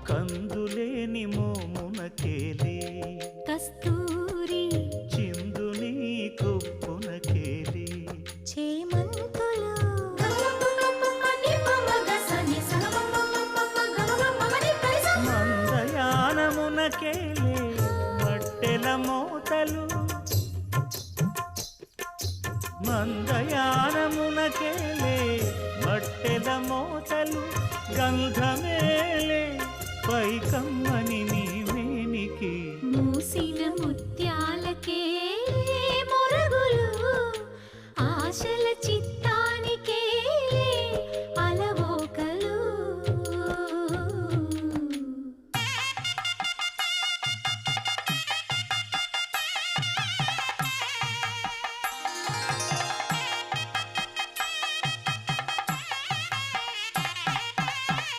కందులేని మోమునకేలే కస్తూరి చిందుని కొప్పునకేలే చేమంతులు మందయానమునకేలే మట్టెల మోతలు మందయానమునకేలే మట్టెల మోతలు గంధమేలే పైకమ్మని నీవేనికి మూసిన ముత్యాలు